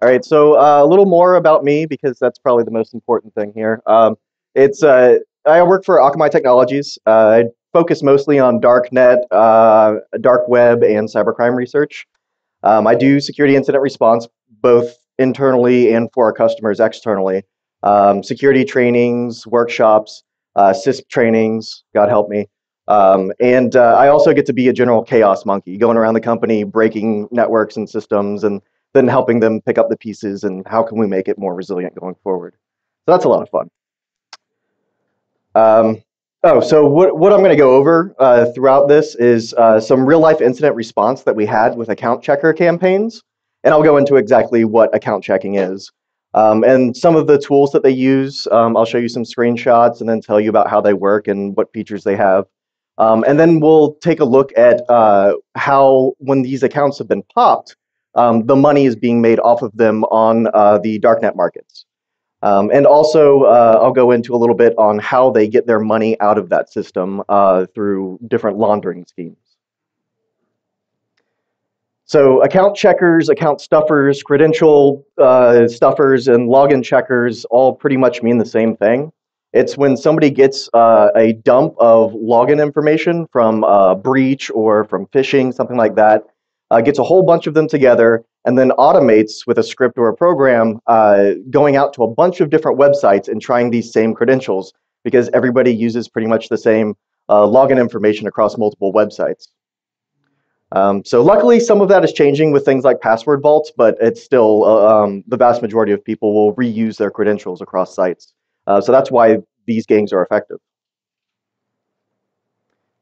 All right, so a little more about me because that's probably the most important thing here. I work for Akamai Technologies. I focus mostly on darknet, dark web, and cybercrime research. I do security incident response both internally and for our customers externally. Security trainings, workshops, CISP trainings, God help me. And I also get to be a general chaos monkey, going around the company, breaking networks and systems, and then helping them pick up the pieces and how can we make it more resilient going forward. So that's a lot of fun. So what I'm going to go over throughout this is some real life incident response that we had with account checker campaigns. And I'll go into exactly what account checking is. And some of the tools that they use, I'll show you some screenshots and then tell you about how they work and what features they have. And then we'll take a look at how, when these accounts have been popped, the money is being made off of them on the darknet markets. And also, I'll go into a little bit on how they get their money out of that system through different laundering schemes. So account checkers, account stuffers, credential stuffers, and login checkers all pretty much mean the same thing. It's when somebody gets a dump of login information from a breach or from phishing, something like that, gets a whole bunch of them together, and then automates with a script or a program going out to a bunch of different websites and trying these same credentials because everybody uses pretty much the same login information across multiple websites. So luckily, some of that is changing with things like password vaults, but it's still the vast majority of people will reuse their credentials across sites. So that's why these gangs are effective.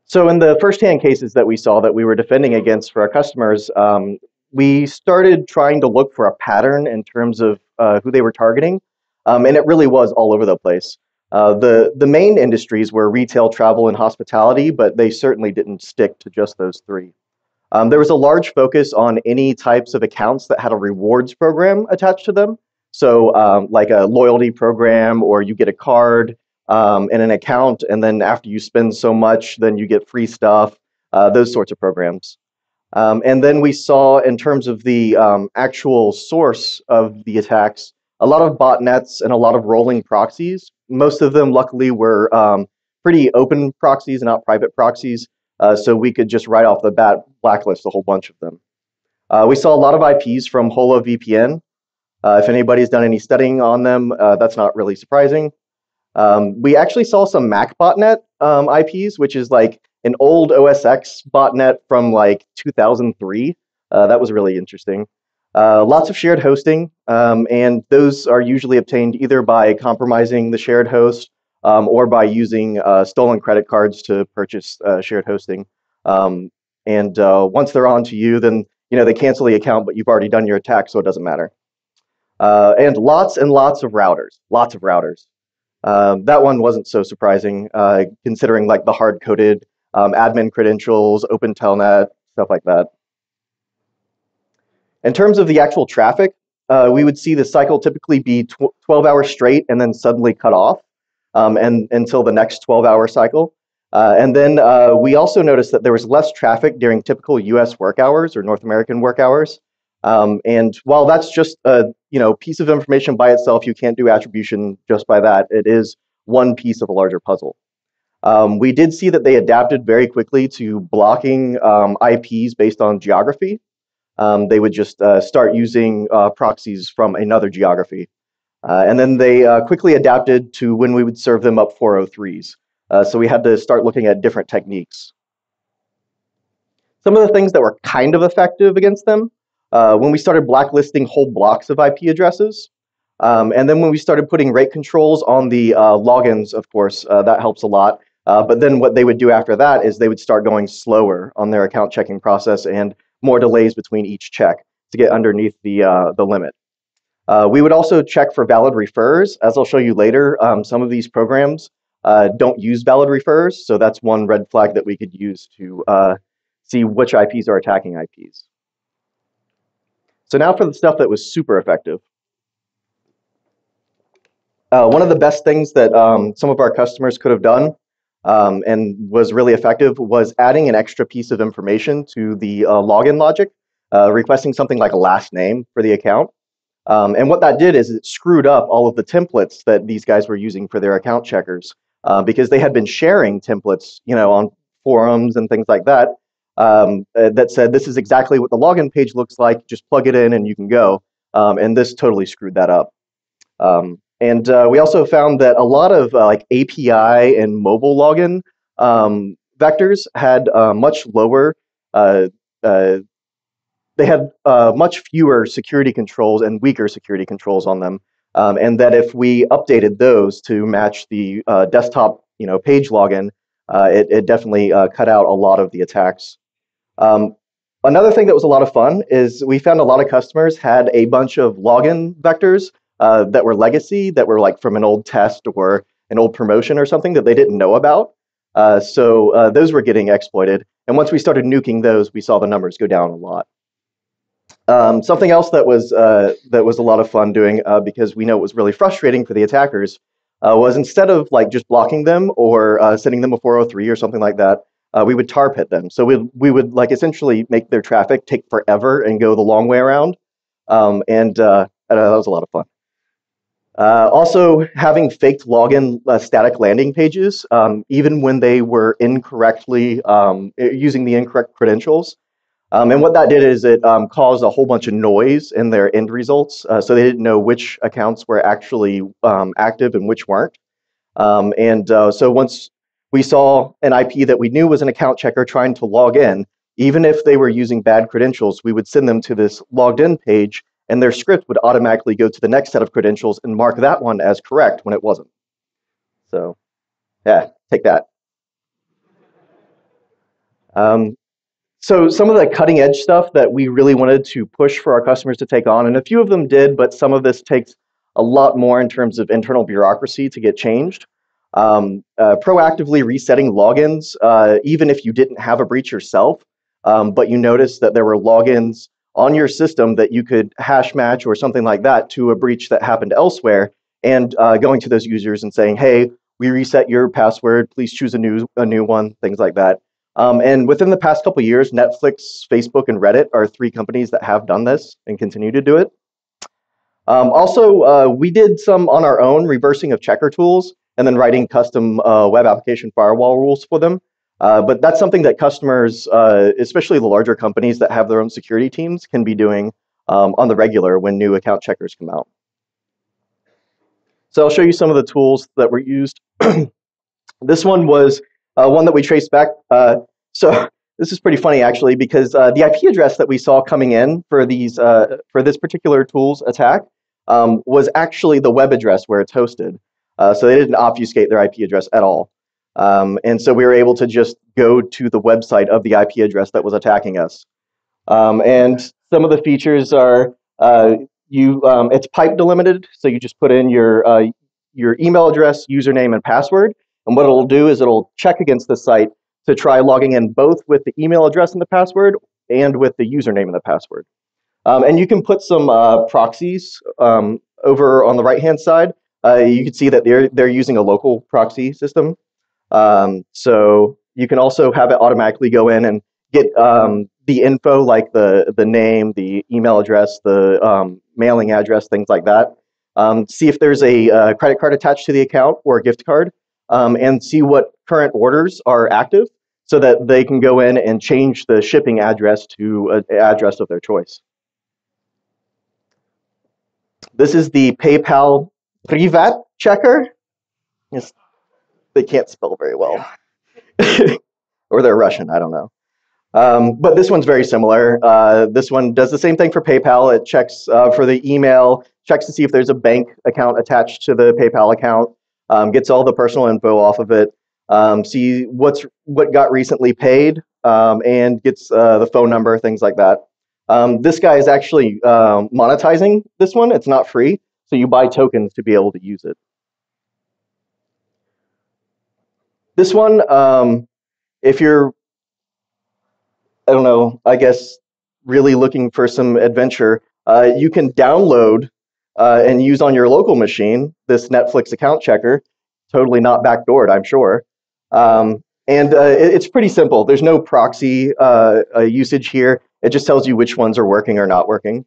So in the first-hand cases that we saw that we were defending against for our customers, we started trying to look for a pattern in terms of who they were targeting, and it really was all over the place. The main industries were retail, travel, and hospitality, but they certainly didn't stick to just those three. There was a large focus on any types of accounts that had a rewards program attached to them. So like a loyalty program, or you get a card and an account, and then after you spend so much, then you get free stuff, those sorts of programs. And then we saw, in terms of the actual source of the attacks, a lot of botnets and a lot of rolling proxies. Most of them, luckily, were pretty open proxies and not private proxies. So we could just right off the bat blacklist a whole bunch of them. We saw a lot of IPs from Holo VPN. If anybody's done any studying on them, that's not really surprising. We actually saw some Mac botnet IPs, which is like an old OS X botnet from like 2003. That was really interesting. Lots of shared hosting, and those are usually obtained either by compromising the shared host or by using stolen credit cards to purchase shared hosting. And once they're on to you, then they cancel the account, but you've already done your attack, so it doesn't matter. And lots of routers, lots of routers. That one wasn't so surprising, considering like the hard-coded admin credentials, open telnet, stuff like that. In terms of the actual traffic, we would see the cycle typically be 12 hours straight and then suddenly cut off and until the next 12-hour cycle. And then we also noticed that there was less traffic during typical US work hours or North American work hours. And while that's just a piece of information by itself, you can't do attribution just by that. It is one piece of a larger puzzle. We did see that they adapted very quickly to blocking IPs based on geography. They would just start using proxies from another geography. And then they quickly adapted to when we would serve them up 403s. So we had to start looking at different techniques. Some of the things that were kind of effective against them, when we started blacklisting whole blocks of IP addresses, and then when we started putting rate controls on the logins, of course, that helps a lot. But then what they would do after that is they would start going slower on their account checking process and more delays between each check to get underneath the limit. We would also check for valid refers. As I'll show you later, some of these programs don't use valid refers, so that's one red flag that we could use to see which IPs are attacking IPs. So now for the stuff that was super effective. One of the best things that some of our customers could have done and was really effective was adding an extra piece of information to the login logic, requesting something like a last name for the account. And what that did is it screwed up all of the templates that these guys were using for their account checkers, because they had been sharing templates, on forums and things like that, that said, this is exactly what the login page looks like, just plug it in and you can go. And this totally screwed that up. And we also found that a lot of like API and mobile login vectors had much lower, they had much fewer security controls and weaker security controls on them. And that if we updated those to match the desktop page login, it definitely cut out a lot of the attacks. Another thing that was a lot of fun is we found a lot of customers had a bunch of login vectors that were legacy, that were like from an old test or an old promotion or something that they didn't know about. So those were getting exploited. And once we started nuking those, we saw the numbers go down a lot. Something else that was a lot of fun doing, because we know it was really frustrating for the attackers, was instead of like just blocking them or sending them a 403 or something like that, we would tar pit them. So we would like essentially make their traffic take forever and go the long way around. That was a lot of fun. Also, having faked login static landing pages, even when they were incorrectly using the incorrect credentials. And what that did is it caused a whole bunch of noise in their end results. So they didn't know which accounts were actually active and which weren't. So once we saw an IP that we knew was an account checker trying to log in, even if they were using bad credentials, we would send them to this logged in page, and their script would automatically go to the next set of credentials and mark that one as correct when it wasn't. So yeah, take that. So some of the cutting edge stuff that we really wanted to push for our customers to take on, and a few of them did, but some of this takes a lot more in terms of internal bureaucracy to get changed. Proactively resetting logins, even if you didn't have a breach yourself, but you noticed that there were logins on your system that you could hash match or something like that to a breach that happened elsewhere, and going to those users and saying, hey, we reset your password, please choose a new one, things like that. And within the past couple of years, Netflix, Facebook, and Reddit are 3 companies that have done this and continue to do it. Also, we did some on our own reversing of checker tools and then writing custom web application firewall rules for them. But that's something that customers, especially the larger companies that have their own security teams, can be doing on the regular when new account checkers come out. So I'll show you some of the tools that were used. This one was one that we traced back. So this is pretty funny, actually, because the IP address that we saw coming in for this particular tool's attack was actually the web address where it's hosted. So they didn't obfuscate their IP address at all. And so we were able to just go to the website of the IP address that was attacking us. And some of the features are it's pipe delimited, so you just put in your email address, username, and password. And what it'll do is it'll check against the site to try logging in both with the email address and the password and with the username and the password. And you can put some proxies over on the right-hand side. You can see that they're using a local proxy system. So you can also have it automatically go in and get the info like the name, the email address, the mailing address, things like that. See if there's a credit card attached to the account or a gift card. And see what current orders are active so that they can go in and change the shipping address to an address of their choice. This is the PayPal Privat checker. Yes, they can't spell very well. Or they're Russian, I don't know. But this one's very similar. This one does the same thing for PayPal. It checks for the email, checks to see if there's a bank account attached to the PayPal account. Gets all the personal info off of it, see what got recently paid, and gets the phone number, things like that. This guy is actually monetizing this one. It's not free, so you buy tokens to be able to use it. This one, if you're, I don't know, I guess really looking for some adventure, you can download and use on your local machine this Netflix account checker. Totally not backdoored, I'm sure. It's pretty simple. There's no proxy usage here. It just tells you which ones are working or not working.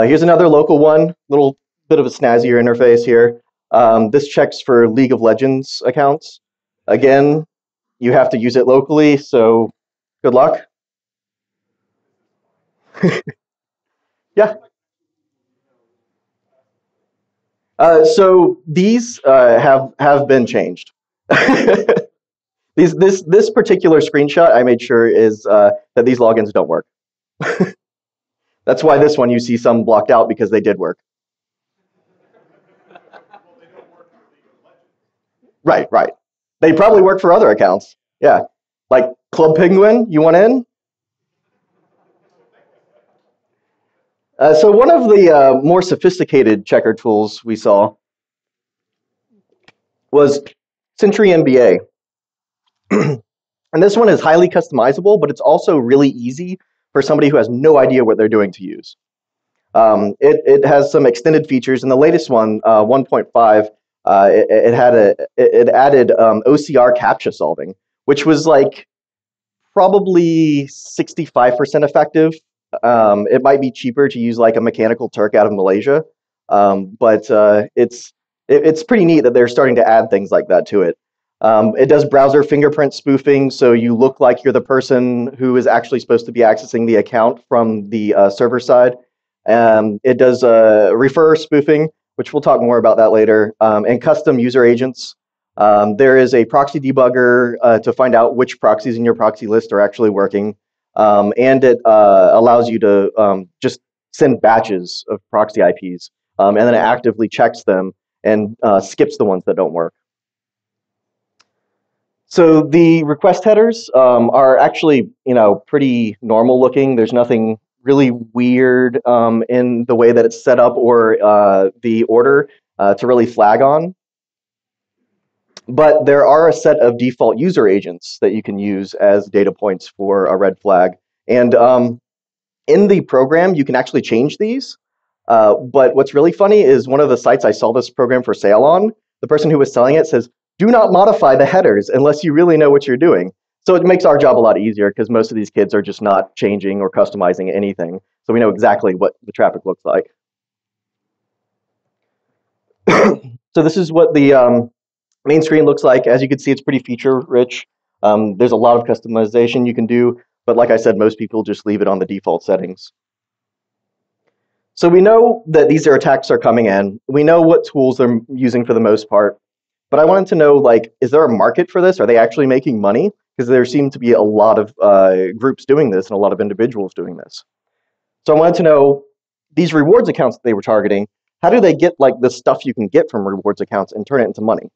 Here's another local one, little bit of a snazzier interface here. This checks for League of Legends accounts. Again, you have to use it locally, so good luck. Yeah. So these have been changed. This particular screenshot I made sure is that these logins don't work. That's why this one you see some blocked out, because they did work. Right. They probably work for other accounts. Yeah. Like Club Penguin, you want in? So one of the more sophisticated checker tools we saw was Sentry MBA. And this one is highly customizable, but it's also really easy for somebody who has no idea what they're doing to use. It has some extended features. In the latest one, 1.5, it added OCR CAPTCHA solving, which was like probably 65% effective. It might be cheaper to use like a Mechanical Turk out of Malaysia, but it's pretty neat that they're starting to add things like that to it. It does browser fingerprint spoofing, so you look like you're the person who is actually supposed to be accessing the account from the server side. It does refer spoofing, which we'll talk more about that later, and custom user agents. There is a proxy debugger to find out which proxies in your proxy list are actually working, and it allows you to just send batches of proxy IPs, and then it actively checks them and skips the ones that don't work. So the request headers are actually, pretty normal looking. There's nothing really weird in the way that it's set up or the order to really flag on. But there are a set of default user agents that you can use as data points for a red flag. And in the program, you can actually change these. But what's really funny is one of the sites I saw this program for sale on, the person who was selling it says, do not modify the headers unless you really know what you're doing. So it makes our job a lot easier because most of these kids are just not changing or customizing anything. So we know exactly what the traffic looks like. So this is what the main screen looks like. As you can see, it's pretty feature rich. There's a lot of customization you can do, but like I said, most people just leave it on the default settings. So we know that these attacks are coming in. We know what tools they're using for the most part. But I wanted to know, like, is there a market for this? Are they actually making money? Because there seem to be a lot of groups doing this and a lot of individuals doing this. So I wanted to know, these rewards accounts that they were targeting, how do they get like the stuff you can get from rewards accounts and turn it into money?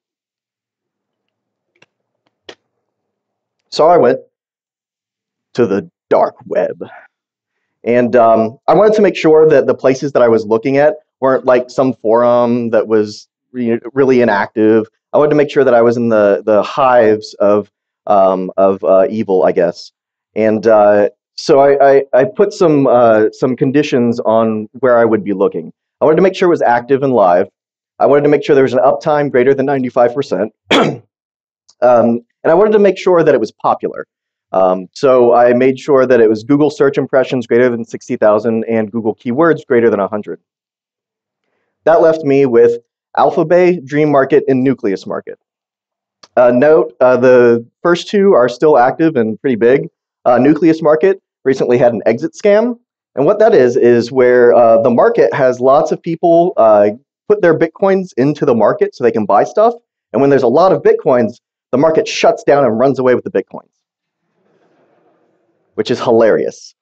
So I went to the dark web. And I wanted to make sure that the places that I was looking at weren't like some forum that was really inactive. I wanted to make sure that I was in the hives of evil, I guess. And so I put some conditions on where I would be looking. I wanted to make sure it was active and live. I wanted to make sure there was an uptime greater than 95%. And I wanted to make sure that it was popular. So I made sure that it was Google search impressions greater than 60,000 and Google keywords greater than 100. That left me with Alphabay, Dream Market, and Nucleus Market. Note, the first two are still active and pretty big. Nucleus Market recently had an exit scam. And what that is where the market has lots of people put their Bitcoins into the market so they can buy stuff. And when there's a lot of Bitcoins, the market shuts down and runs away with the Bitcoins, which is hilarious.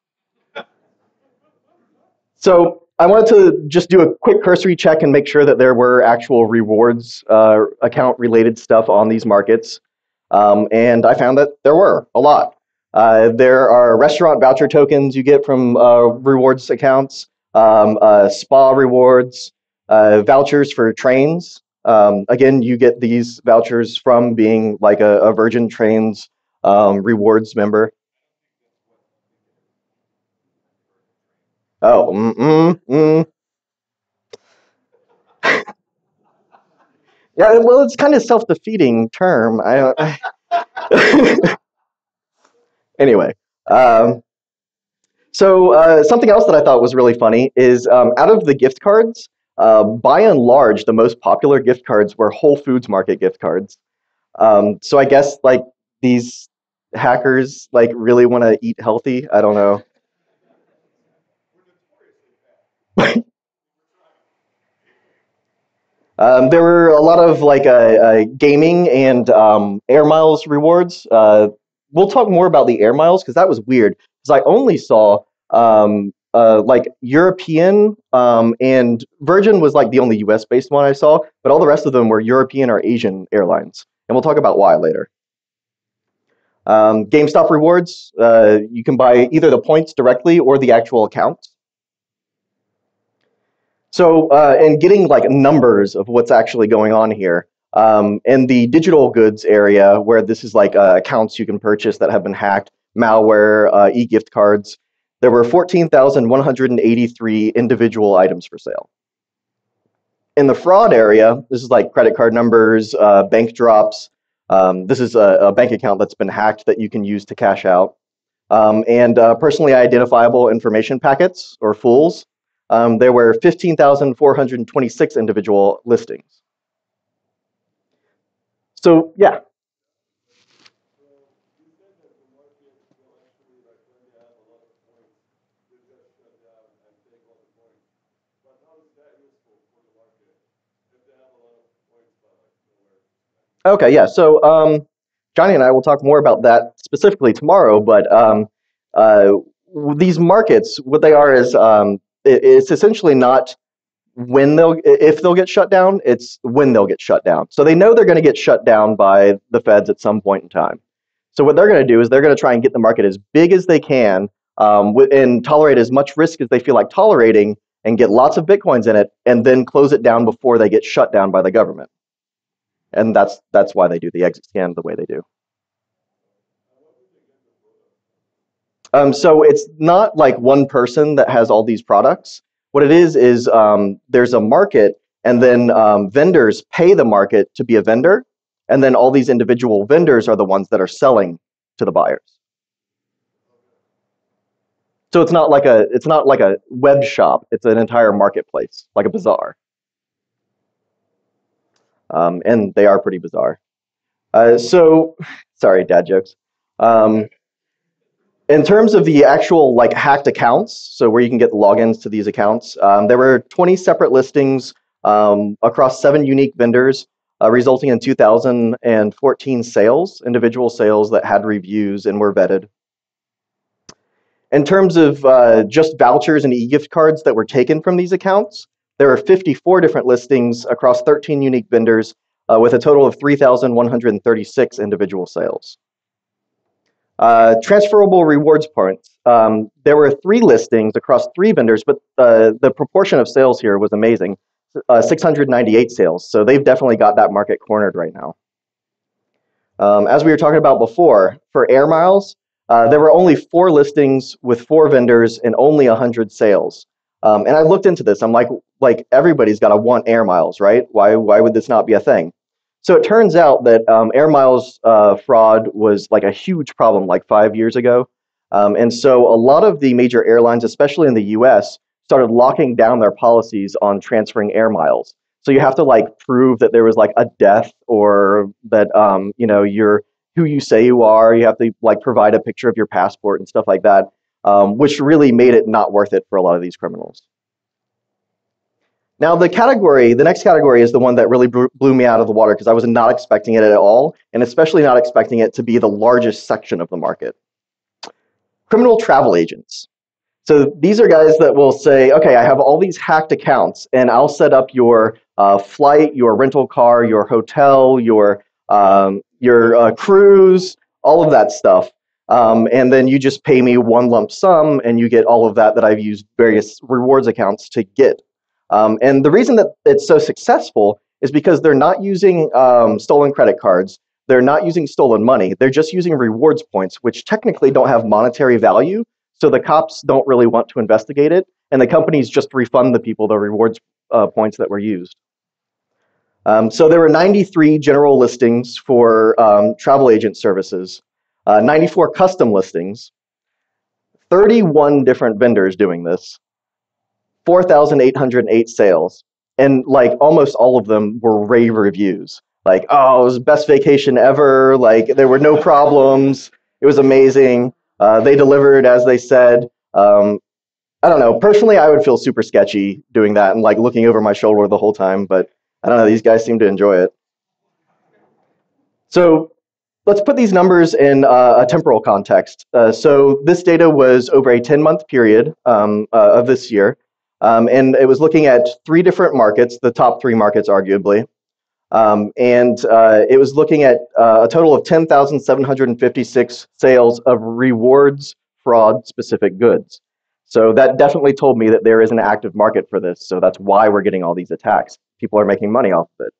So I wanted to just do a quick cursory check and make sure that there were actual rewards account related stuff on these markets. And I found that there were a lot. There are restaurant voucher tokens you get from rewards accounts, spa rewards, vouchers for trains. Again, you get these vouchers from being like a Virgin Trains rewards member. Oh, yeah, well, it's kind of self-defeating term. Anyway, So something else that I thought was really funny is out of the gift cards, by and large, the most popular gift cards were Whole Foods Market gift cards. So I guess like these hackers like really want to eat healthy. I don't know. There were a lot of like gaming and air miles rewards. We'll talk more about the air miles because that was weird. Because I only saw like European and Virgin was like the only U.S. based one I saw, but all the rest of them were European or Asian airlines, and we'll talk about why later. GameStop rewards, you can buy either the points directly or the actual account. So, and getting like numbers of what's actually going on here, in the digital goods area, where this is like accounts you can purchase that have been hacked, malware, e-gift cards, there were 14,183 individual items for sale. In the fraud area, this is like credit card numbers, bank drops. This is a bank account that's been hacked that you can use to cash out. And personally identifiable information packets, or fools. There were 15,426 individual listings. So, yeah. Okay, yeah. So, Johnny and I will talk more about that specifically tomorrow. But uh, these markets, what they are is it's essentially not if they'll get shut down, it's when they'll get shut down. So they know they're going to get shut down by the feds at some point in time. So what they're going to do is they're going to try and get the market as big as they can, and tolerate as much risk as they feel like tolerating, and get lots of bitcoins in it, and then close it down before they get shut down by the government. And that's why they do the exit scan the way they do. So it's not like one person that has all these products. What it is there's a market, and then vendors pay the market to be a vendor, and then all these individual vendors are the ones that are selling to the buyers. So it's not like a web shop. It's an entire marketplace, like a bazaar, and they are pretty bizarre. So, sorry, dad jokes. In terms of the actual like hacked accounts, so where you can get the logins to these accounts, there were 20 separate listings across 7 unique vendors, resulting in 2,014 sales, individual sales that had reviews and were vetted. In terms of just vouchers and e-gift cards that were taken from these accounts, there are 54 different listings across 13 unique vendors, with a total of 3,136 individual sales. Transferable rewards points. There were 3 listings across 3 vendors, but the proportion of sales here was amazing. 698 sales. So they've definitely got that market cornered right now. As we were talking about before, for air miles, there were only 4 listings with 4 vendors and only 100 sales. And I looked into this. I'm like everybody's got to want air miles, right? Why would this not be a thing? So it turns out that air miles fraud was like a huge problem like 5 years ago. And so a lot of the major airlines, especially in the US, started locking down their policies on transferring air miles. So you have to like prove that there was like a death, or that you know, you're who you say you are. You have to like provide a picture of your passport and stuff like that, which really made it not worth it for a lot of these criminals. Now the next category is the one that really blew me out of the water, because I was not expecting it at all, and especially not expecting it to be the largest section of the market. Criminal travel agents. So these are guys that will say, okay, I have all these hacked accounts, and I'll set up your flight, your rental car, your hotel, your cruise, all of that stuff. And then you just pay me one lump sum, and you get all of that I've used various rewards accounts to get. And the reason that it's so successful is because they're not using stolen credit cards. They're not using stolen money. They're just using rewards points, which technically don't have monetary value. So the cops don't really want to investigate it, and the companies just refund the people the rewards points that were used. So there were 93 general listings for travel agent services, 94 custom listings, 31 different vendors doing this, 4,808 sales, and like almost all of them were rave reviews. Like, oh, it was the best vacation ever. Like, there were no problems. It was amazing. They delivered as they said. I don't know. Personally, I would feel super sketchy doing that and like looking over my shoulder the whole time. But I don't know. These guys seem to enjoy it. So let's put these numbers in a temporal context. So this data was over a 10-month period of this year. And it was looking at 3 different markets, the top 3 markets, arguably. It was looking at a total of 10,756 sales of rewards fraud specific goods. So that definitely told me that there is an active market for this. So that's why we're getting all these attacks. People are making money off of it.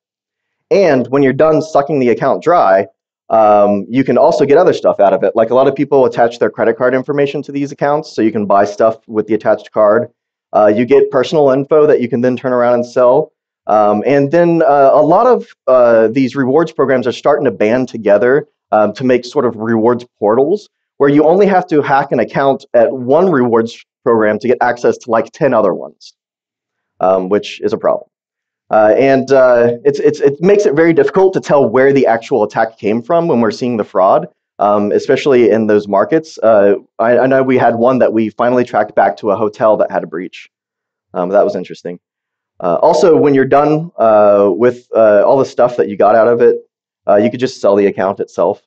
And when you're done sucking the account dry, you can also get other stuff out of it. Like a lot of people attach their credit card information to these accounts, so you can buy stuff with the attached card. You get personal info that you can then turn around and sell. And then a lot of these rewards programs are starting to band together to make sort of rewards portals, where you only have to hack an account at one rewards program to get access to like 10 other ones, which is a problem. It makes it very difficult to tell where the actual attack came from when we're seeing the fraud, especially in those markets. I know we had one that we finally tracked back to a hotel that had a breach. That was interesting. Also, when you're done with all the stuff that you got out of it, you could just sell the account itself.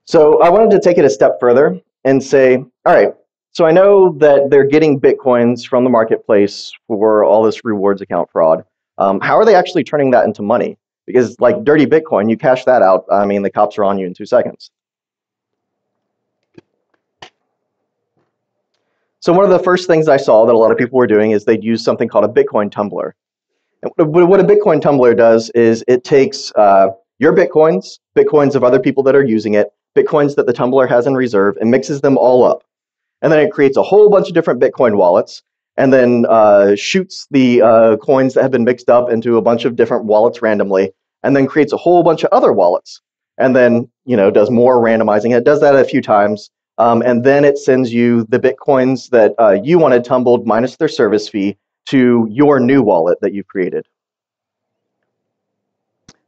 So I wanted to take it a step further and say, all right, so I know that they're getting Bitcoins from the marketplace for all this rewards account fraud. How are they actually turning that into money? Because like dirty Bitcoin, you cash that out, I mean, the cops are on you in 2 seconds. So one of the first things I saw that a lot of people were doing is they'd use something called a Bitcoin Tumbler. And what a Bitcoin Tumbler does is it takes your Bitcoins, Bitcoins of other people that are using it, Bitcoins that the Tumbler has in reserve, and mixes them all up. And then it creates a whole bunch of different Bitcoin wallets, and then shoots the coins that have been mixed up into a bunch of different wallets randomly, and then creates a whole bunch of other wallets, and then does more randomizing. It does that a few times, and then it sends you the Bitcoins that you wanted tumbled minus their service fee to your new wallet that you've created.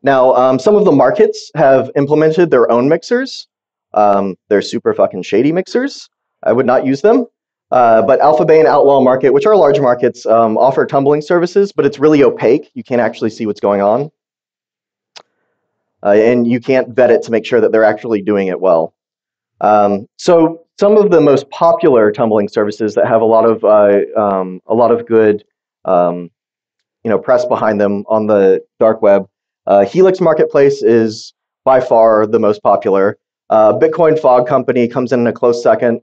Now, some of the markets have implemented their own mixers. They're super fucking shady mixers. I would not use them. But Alpha Bay and Outlaw Market, which are large markets, offer tumbling services, but it's really opaque. You can't actually see what's going on. And you can't vet it to make sure that they're actually doing it well. So some of the most popular tumbling services that have a lot of good press behind them on the dark web, Helix Marketplace is by far the most popular. Bitcoin Fog Company comes in a close second.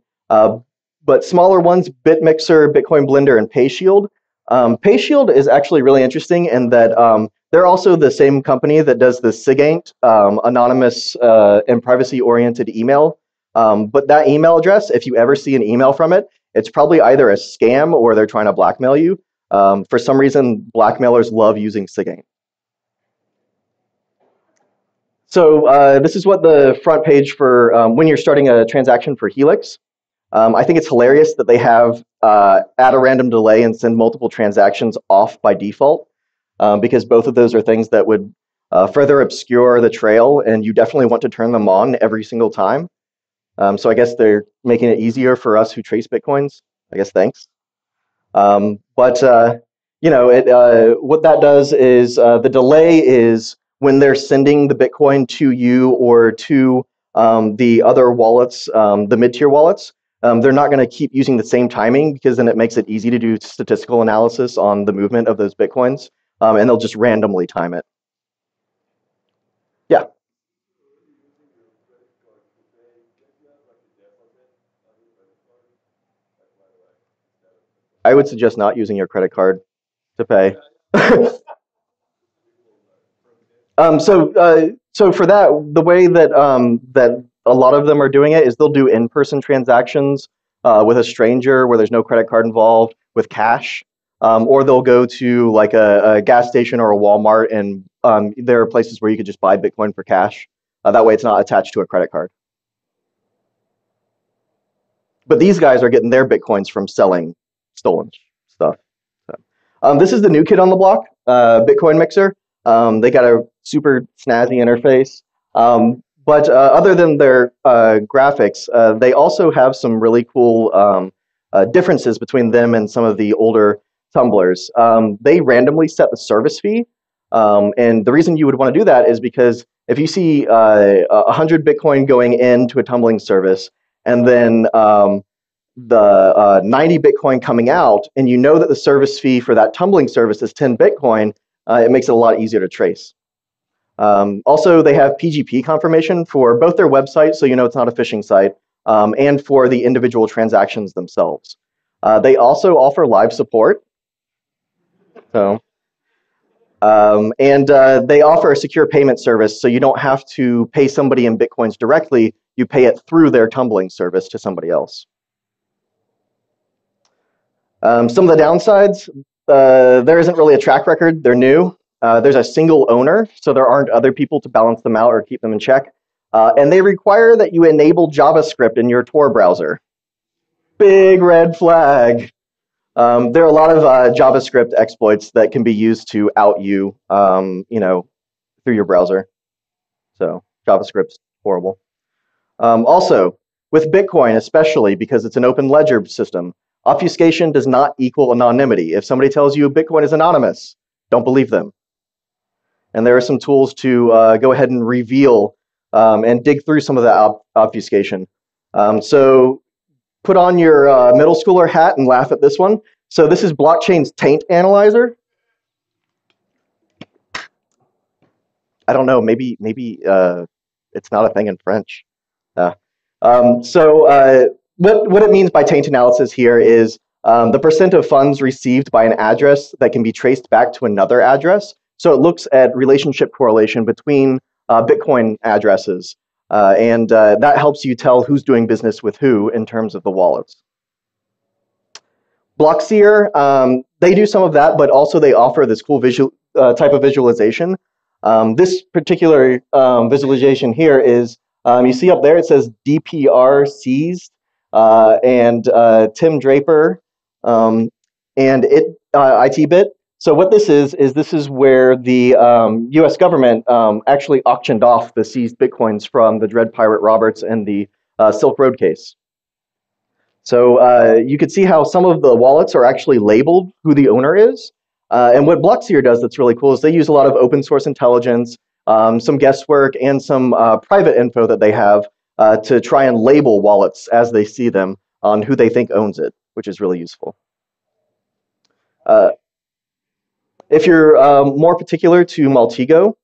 But smaller ones, BitMixer, Bitcoin Blender, and PayShield. PayShield is actually really interesting in that they're also the same company that does the SIGINT, anonymous and privacy-oriented email. But that email address, if you ever see an email from it, it's probably either a scam or they're trying to blackmail you. For some reason, blackmailers love using SIGINT. So this is what the front page for when you're starting a transaction for Helix. I think it's hilarious that they have add a random delay and send multiple transactions off by default, because both of those are things that would further obscure the trail, and you definitely want to turn them on every single time. So I guess they're making it easier for us who trace Bitcoins. I guess thanks. What that does is the delay is when they're sending the Bitcoin to you or to the other wallets, the mid-tier wallets. They're not going to keep using the same timing, because then it makes it easy to do statistical analysis on the movement of those Bitcoins, and they'll just randomly time it. Yeah. I would suggest not using your credit card to pay. So for that, the way that that a lot of them are doing it is they'll do in-person transactions with a stranger where there's no credit card involved with cash, or they'll go to like a gas station or a Walmart, and there are places where you could just buy Bitcoin for cash. That way, it's not attached to a credit card. But these guys are getting their Bitcoins from selling stolen stuff. So, this is the new kid on the block, Bitcoin Mixer. They got a super snazzy interface. But other than their graphics, they also have some really cool differences between them and some of the older tumblers. They randomly set the service fee. And the reason you would want to do that is because if you see 100 Bitcoin going into a tumbling service and then the 90 Bitcoin coming out, and you know that the service fee for that tumbling service is 10 Bitcoin, it makes it a lot easier to trace. Also, they have PGP confirmation for both their website, so you know it's not a phishing site, and for the individual transactions themselves. They also offer live support. So, they offer a secure payment service, so you don't have to pay somebody in Bitcoins directly. You pay it through their tumbling service to somebody else. Some of the downsides, there isn't really a track record. They're new. There's a single owner, so there aren't other people to balance them out or keep them in check. And they require that you enable JavaScript in your Tor browser. Big red flag. There are a lot of JavaScript exploits that can be used to out you, through your browser. So JavaScript's horrible. Also, with Bitcoin especially, because it's an open ledger system, obfuscation does not equal anonymity. If somebody tells you Bitcoin is anonymous, don't believe them. And there are some tools to go ahead and reveal and dig through some of the obfuscation. So put on your middle schooler hat and laugh at this one. So this is blockchain's taint analyzer. I don't know, maybe it's not a thing in French. What it means by taint analysis here is the percent of funds received by an address that can be traced back to another address. So it looks at relationship correlation between Bitcoin addresses, and that helps you tell who's doing business with who in terms of the wallets. Blockseer, they do some of that, but also they offer this cool type of visualization. This particular visualization here is, you see up there, it says DPR seized, and Tim Draper, and ITBit. So what this is where the US government actually auctioned off the seized Bitcoins from the Dread Pirate Roberts and the Silk Road case. So you could see how some of the wallets are actually labeled who the owner is. And what Blockseer does that's really cool is they use a lot of open source intelligence, some guesswork, and some private info that they have to try and label wallets as they see them on who they think owns it, which is really useful. If you're more particular to Maltego,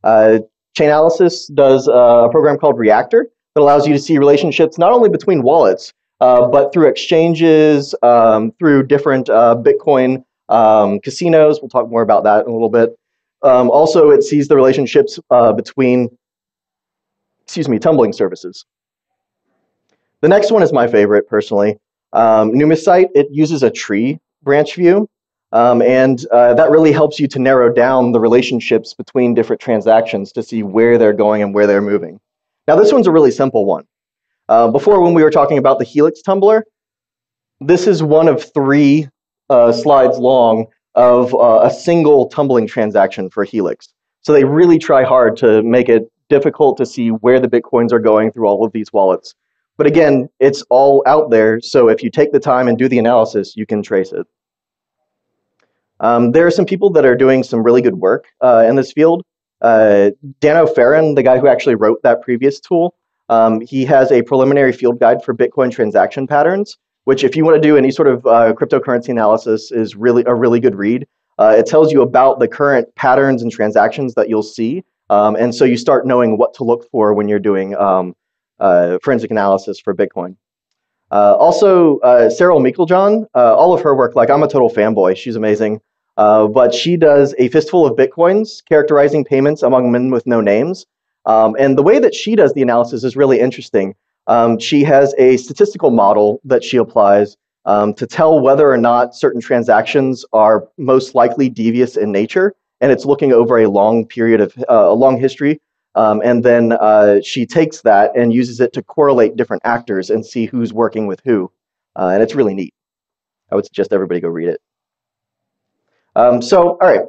Chainalysis does a program called Reactor that allows you to see relationships not only between wallets, but through exchanges, through different Bitcoin casinos. We'll talk more about that in a little bit. Also, it sees the relationships between, tumbling services. The next one is my favorite, personally. Numisight, it uses a tree branch view, and that really helps you to narrow down the relationships between different transactions to see where they're going and where they're moving. Now, this one's a really simple one. Before, when we were talking about the Helix Tumbler, this is one of 3 slides long of a single tumbling transaction for Helix. So they really try hard to make it difficult to see where the Bitcoins are going through all of these wallets. But again, it's all out there, so if you take the time and do the analysis, you can trace it. There are some people that are doing some really good work in this field. Dan O'Farron, the guy who actually wrote that previous tool, he has a preliminary field guide for Bitcoin transaction patterns, which if you want to do any sort of cryptocurrency analysis is a really good read. It tells you about the current patterns and transactions that you'll see. And so you start knowing what to look for when you're doing forensic analysis for Bitcoin. Also, Sarah Meiklejohn, all of her work, like I'm a total fanboy, she's amazing. But she does a fistful of Bitcoins, characterizing payments among men with no names. And the way that she does the analysis is really interesting. She has a statistical model that she applies to tell whether or not certain transactions are most likely devious in nature, and it's looking over a long period of a long history and then she takes that and uses it to correlate different actors and see who's working with who. And it's really neat. I would suggest everybody go read it. So, all right,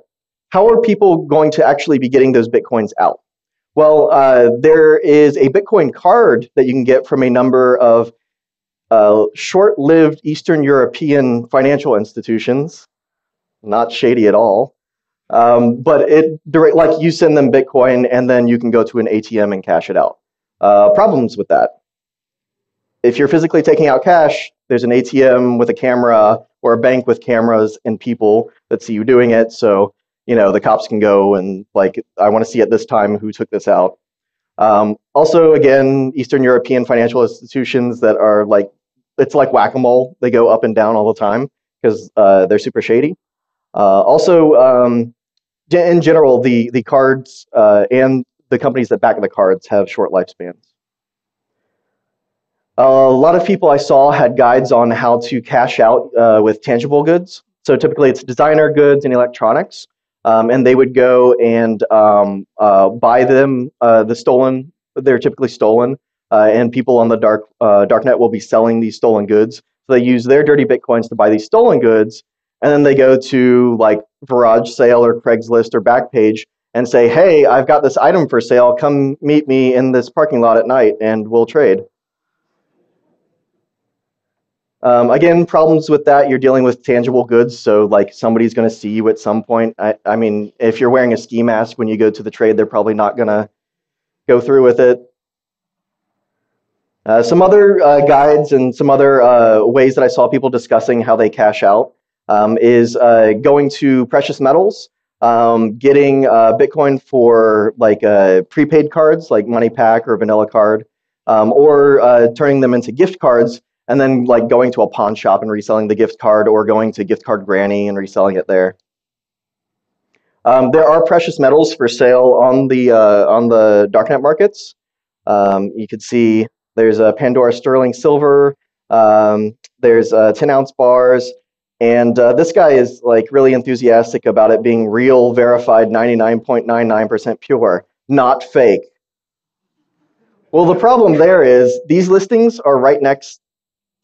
how are people going to actually be getting those Bitcoins out? Well, there is a Bitcoin card that you can get from a number of short-lived Eastern European financial institutions. Not shady at all. But like you send them Bitcoin and then you can go to an ATM and cash it out. Problems with that. If you're physically taking out cash, there's an ATM with a camera or a bank with cameras and people that see you doing it. So, the cops can go and like, I want to see at this time who took this out. Also, again, Eastern European financial institutions that are like, it's like whack-a-mole. They go up and down all the time because they're super shady. In general, the cards and the companies that back the cards have short lifespans. A lot of people I saw had guides on how to cash out with tangible goods. So typically it's designer goods and electronics. And they would go and buy them, they're typically stolen. And people on the darknet will be selling these stolen goods. So they use their dirty Bitcoins to buy these stolen goods. And then they go to like Garage Sale or Craigslist or Backpage and say, hey, I've got this item for sale. Come meet me in this parking lot at night and we'll trade. Again, problems with that, you're dealing with tangible goods, so like somebody's going to see you at some point. I mean, if you're wearing a ski mask when you go to the trade, they're probably not going to go through with it. Some other guides and some other ways that I saw people discussing how they cash out is going to precious metals, getting Bitcoin for like prepaid cards like MoneyPack or Vanilla Card, or turning them into gift cards, and then like going to a pawn shop and reselling the gift card, or going to Gift Card Granny and reselling it there. There are precious metals for sale on the darknet markets. You could see there's a Pandora Sterling Silver, there's 10-ounce bars, and this guy is like really enthusiastic about it being real, verified, 99.99% pure, not fake. Well, the problem there is these listings are right next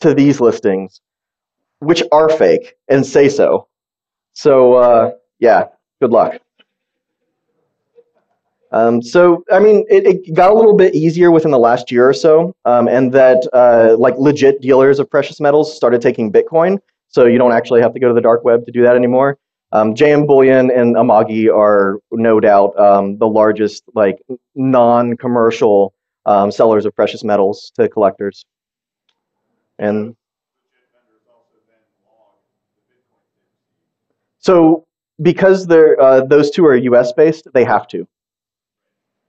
to these listings, which are fake and say so. So yeah, good luck. So I mean, it got a little bit easier within the last year or so, and that like legit dealers of precious metals started taking Bitcoin, so you don't actually have to go to the dark web to do that anymore. JM Bullion and Amagi are no doubt the largest like non-commercial sellers of precious metals to collectors. And so because those two are US based, they have to.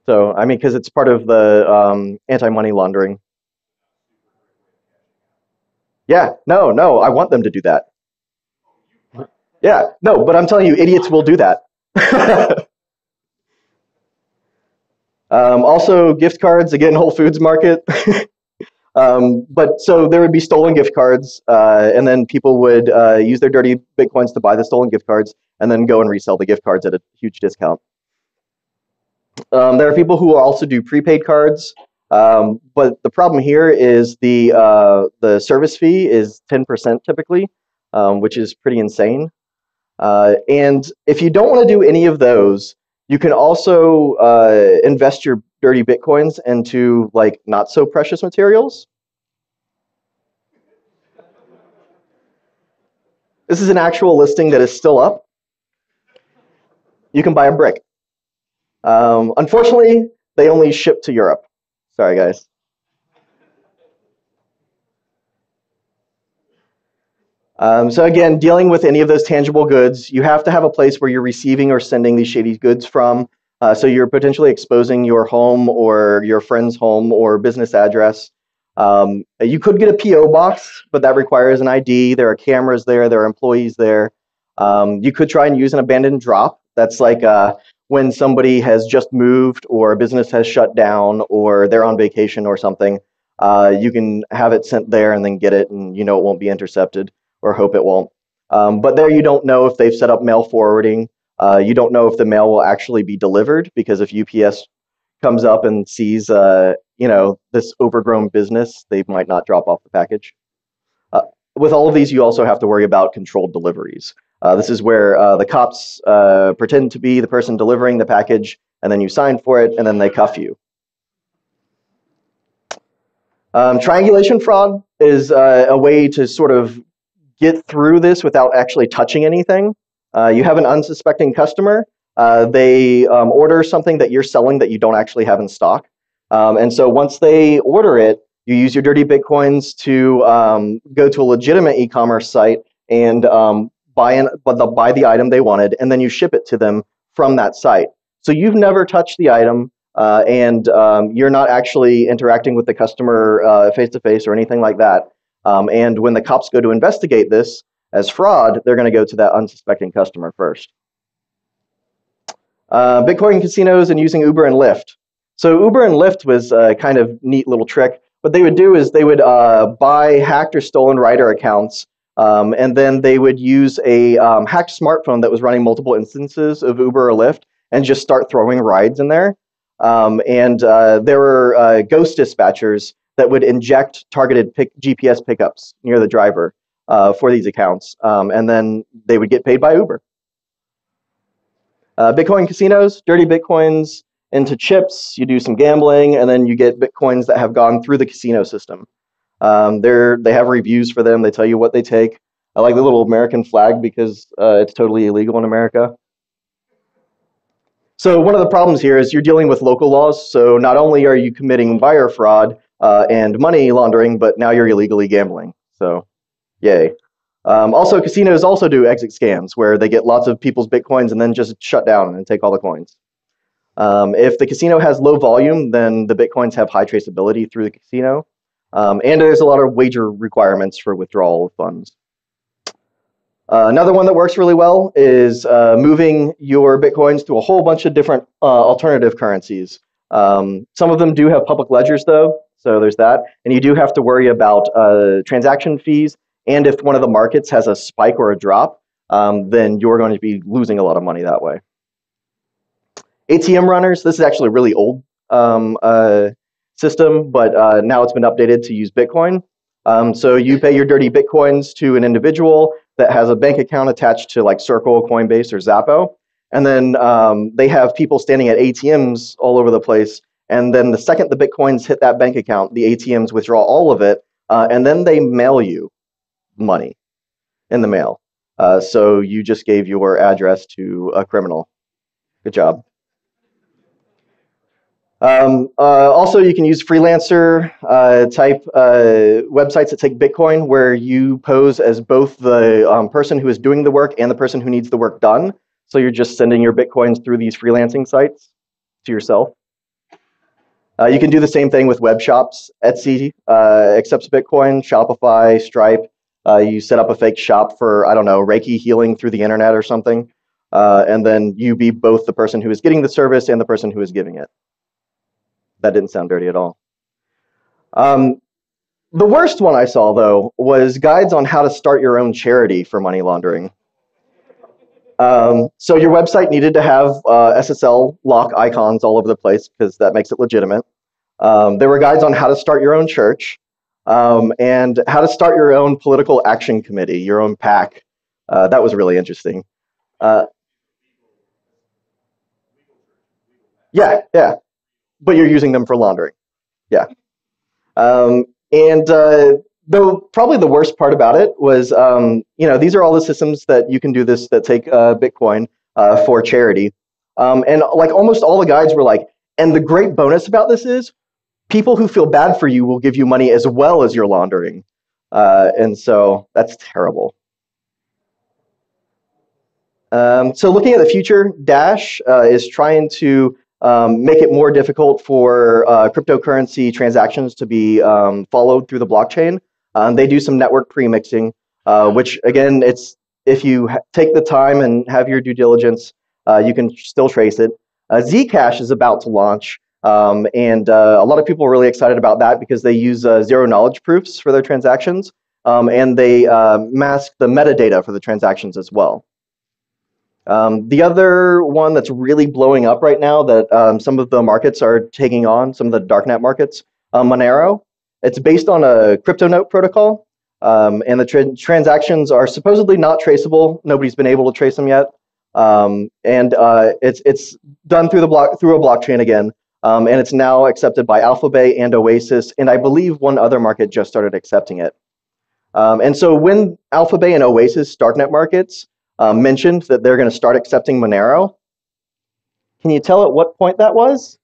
So I mean, because it's part of the anti-money laundering. Yeah, no, I want them to do that. Yeah, no, but I'm telling you, idiots will do that. Also, gift cards, again, Whole Foods Market. But so there would be stolen gift cards, and then people would use their dirty Bitcoins to buy the stolen gift cards and then go and resell the gift cards at a huge discount. There are people who also do prepaid cards, but the problem here is the service fee is 10% typically, which is pretty insane. And if you don't want to do any of those, you can also invest your dirty Bitcoins into like not so precious materials. This is an actual listing that is still up. You can buy a brick. Unfortunately, they only ship to Europe. Sorry, guys. So again, dealing with any of those tangible goods, you have to have a place where you're receiving or sending these shady goods from. So you're potentially exposing your home or your friend's home or business address. You could get a PO box, but that requires an ID. There are cameras there. There are employees there. You could try and use an abandoned drop. That's like when somebody has just moved or a business has shut down or they're on vacation or something. You can have it sent there and then get it, and you know it won't be intercepted, or hope it won't. But there you don't know if they've set up mail forwarding. You don't know if the mail will actually be delivered, because if UPS comes up and sees, this overgrown business, they might not drop off the package. With all of these, you also have to worry about controlled deliveries. This is where the cops pretend to be the person delivering the package, and then you sign for it, and then they cuff you. Triangulation fraud is a way to sort of get through this without actually touching anything. You have an unsuspecting customer. They order something that you're selling that you don't actually have in stock. And so once they order it, you use your dirty Bitcoins to go to a legitimate e-commerce site and buy the item they wanted, and then you ship it to them from that site. So you've never touched the item, and you're not actually interacting with the customer face-to-face or anything like that. And when the cops go to investigate this as fraud, they're going to go to that unsuspecting customer first. Bitcoin casinos and using Uber and Lyft. So Uber and Lyft was a kind of neat little trick. What they would do is they would buy hacked or stolen rider accounts, and then they would use a hacked smartphone that was running multiple instances of Uber or Lyft and just start throwing rides in there. There were ghost dispatchers that would inject targeted GPS pickups near the driver for these accounts, and then they would get paid by Uber. Bitcoin casinos, dirty Bitcoins into chips, you do some gambling, and then you get Bitcoins that have gone through the casino system. They have reviews for them, they tell you what they take. I like the little American flag because it's totally illegal in America. So one of the problems here is you're dealing with local laws, so not only are you committing wire fraud and money laundering, but now you're illegally gambling, so yay. Also, casinos also do exit scams where they get lots of people's Bitcoins and then just shut down and take all the coins. If the casino has low volume, then the Bitcoins have high traceability through the casino. And there's a lot of wager requirements for withdrawal of funds. Another one that works really well is moving your Bitcoins to a whole bunch of different alternative currencies. Some of them do have public ledgers, though, so there's that. And you do have to worry about transaction fees. And if one of the markets has a spike or a drop, then you're going to be losing a lot of money that way. ATM Runners, this is actually a really old system, but now it's been updated to use Bitcoin. So you pay your dirty Bitcoins to an individual that has a bank account attached to like Circle, Coinbase, or Zappo. And then they have people standing at ATMs all over the place. And then the second the Bitcoins hit that bank account, the ATMs withdraw all of it, and then they mail you money in the mail. So you just gave your address to a criminal. Good job. Also, you can use freelancer type websites that take Bitcoin, where you pose as both the person who is doing the work and the person who needs the work done. So you're just sending your Bitcoins through these freelancing sites to yourself. You can do the same thing with web shops. Etsy accepts Bitcoin, Shopify, Stripe. You set up a fake shop for, I don't know, Reiki healing through the internet or something. And then you be both the person who is getting the service and the person who is giving it. That didn't sound dirty at all. The worst one I saw, though, was guides on how to start your own charity for money laundering. So your website needed to have SSL lock icons all over the place because that makes it legitimate. There were guides on how to start your own church and how to start your own political action committee, your own PAC. That was really interesting. Yeah. But you're using them for laundering. Yeah. Though probably the worst part about it was, these are all the systems that you can do this that take Bitcoin for charity. And like almost all the guides were like, and the great bonus about this is people who feel bad for you will give you money as well as your laundering. And so that's terrible. So looking at the future, Dash is trying to make it more difficult for cryptocurrency transactions to be followed through the blockchain. They do some network pre-mixing, which again, if you take the time and have your due diligence, you can still trace it. Zcash is about to launch, and a lot of people are really excited about that because they use zero knowledge proofs for their transactions, and they mask the metadata for the transactions as well. The other one that's really blowing up right now that some of the markets are taking on, some of the darknet markets, Monero. It's based on a crypto note protocol, and the transactions are supposedly not traceable. Nobody's been able to trace them yet, and it's done through through a blockchain again, and it's now accepted by Alphabet and Oasis, and I believe one other market just started accepting it. And so when Alphabet and Oasis darknet markets mentioned that they're going to start accepting Monero, can you tell at what point that was?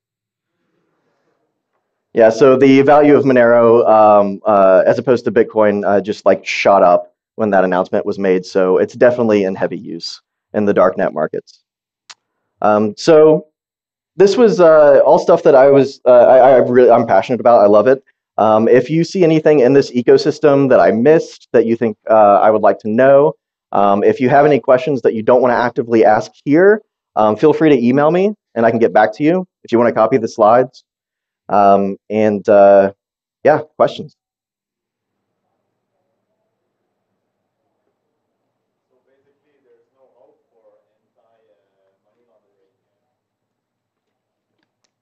Yeah, so the value of Monero as opposed to Bitcoin just like shot up when that announcement was made. So it's definitely in heavy use in the darknet markets. So this was all stuff that I'm passionate about. I love it. If you see anything in this ecosystem that I missed that you think I would like to know, if you have any questions that you don't want to actively ask here, feel free to email me and I can get back to you if you want to copy the slides. Yeah, questions.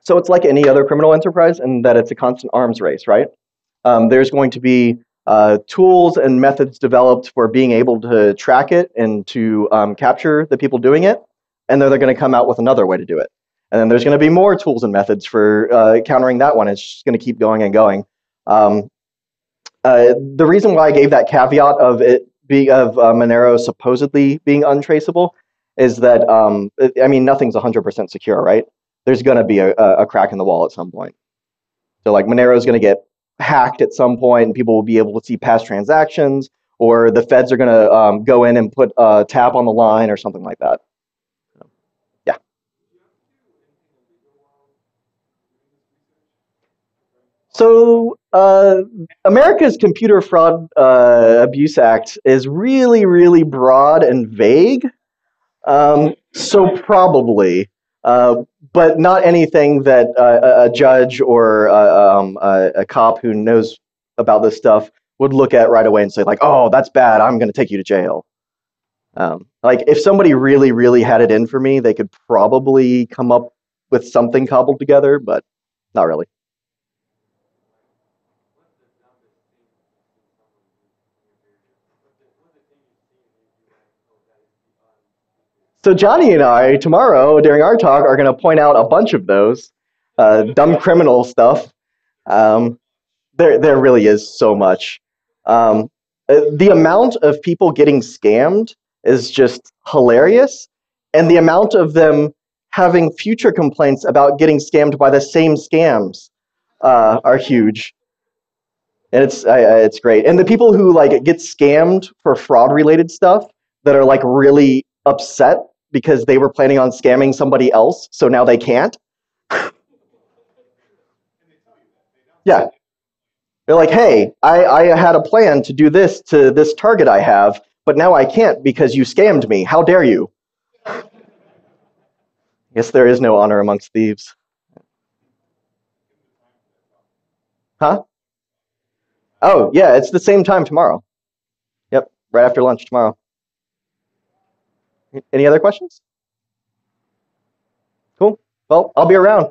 So it's like any other criminal enterprise in that it's a constant arms race, right? There's going to be tools and methods developed for being able to track it and to capture the people doing it, and then they're going to come out with another way to do it. And then there's going to be more tools and methods for countering that one. It's just going to keep going and going. The reason why I gave that caveat of it being Monero supposedly being untraceable is that I mean nothing's 100% secure, right? There's going to be a crack in the wall at some point. So like Monero is going to get hacked at some point, and people will be able to see past transactions, or the feds are going to go in and put a tap on the line or something like that. Yeah. So America's Computer Fraud Abuse Act is really, really broad and vague. So probably, but not anything that a judge or a cop who knows about this stuff would look at right away and say like, "Oh, that's bad. I'm going to take you to jail." Like if somebody really, really had it in for me, they could probably come up with something cobbled together, but not really. So Johnny and I tomorrow during our talk are going to point out a bunch of those dumb criminal stuff. Um, there really is so much. The amount of people getting scammed is just hilarious, and the amount of them having future complaints about getting scammed by the same scams are huge, and it's great. And the people who like get scammed for fraud related stuff that are like really upset because they were planning on scamming somebody else, so now they can't. Yeah, they're like, hey, I had a plan to do this to this target I have, but now I can't because you scammed me. How dare you? Yes, there is no honor amongst thieves. Huh? Oh, yeah, it's the same time tomorrow. Yep, right after lunch tomorrow. Any other questions? Cool. Well, I'll be around.